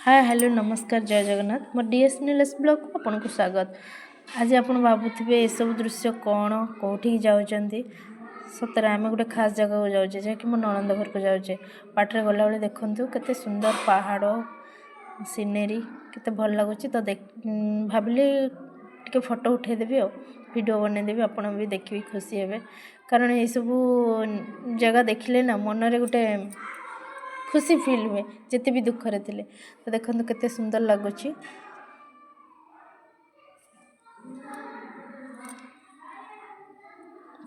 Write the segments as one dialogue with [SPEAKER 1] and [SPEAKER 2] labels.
[SPEAKER 1] Hi hello नमस्कार जय जगन्नाथ मो डीएस नीलेश ब्लॉग को आपन को स्वागत। आज आप भावुवे ये सब दृश्य कौन कौटी जाऊँगी सतरे आम गोटे खास जगह को जाऊे जहाँकि मो नणंद घर को जाऊे बाटर गला बेले देखूँ केते सुंदर पहाड़ सीनेरी केते भल लगुच तो भाविली टे फोटो उठेदेवी और वीडियो बनईदेवी आपड़ भी देखिए खुशी हे कारण ये सब जगह देखिले ना मनरे गोटे खुशी फिल हुए जिते भी दुखरे थे तो देखो केते सुंदर लगुच।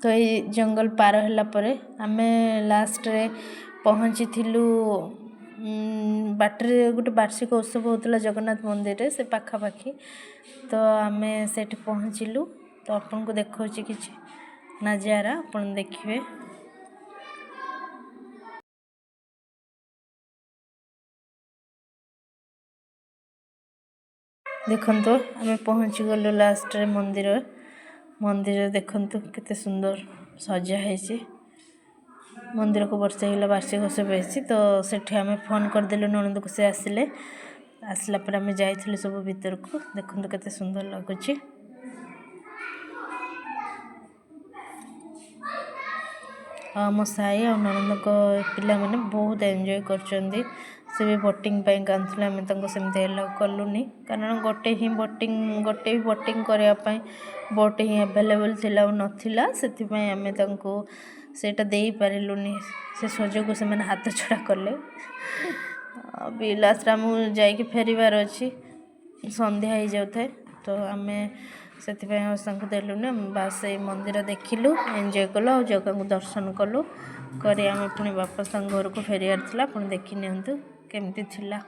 [SPEAKER 1] तो ये जंगल पार होला परे आमे लास्ट रे पहुँची थिलु बाटरे गोटे वार्षिक उत्सव होता जगन्नाथ मंदिर रे से पाखापाखि तो आमे सेठी पहुँचलु तो आपन को देखा कि नजारा आपन देखिए। देखंतु आमे पहुँची गलु लास्ट रे मंदिर देखंतु केते सुंदर सजा है मंदिर को वर्षे होला वार्षिक उत्सव है तो सेठी आमे फोन कर देलु ननंद को से आसला पर आमे जाइथिलु सब भीतर को देखंतु केते सुंदर लागुची। मो साई और ननंद को पिला माने बहुत एंजॉय करचंदी से भी बोटिंग पे कांथले आमे तंको सेमते एलाउ कलुनी कारण गोटे ही बोटिंग करया पई बोट ही अवेलेबल थिला नथिला सेति पई आमे तंको सेटा देई परिलुनी से सजो को से माने हाथ छड़ा करले अभी लास्ट रामु जाई के फेरीबार अछि संध्या हो जाउथे तो आमे सेति पई संग देलुनी बास ए मंदिर देखिलु एंजॉय कलो और जगह को दर्शन कलु करे आमे पुनी वापस घर को फेरियार थिला पुनी देखि नियंतु केमती थिला।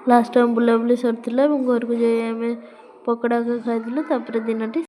[SPEAKER 1] लास्ट टाइम बुलाबुली सरथिला घर को जाई आमे पकड़ा खाइथिलु तापर दिनटी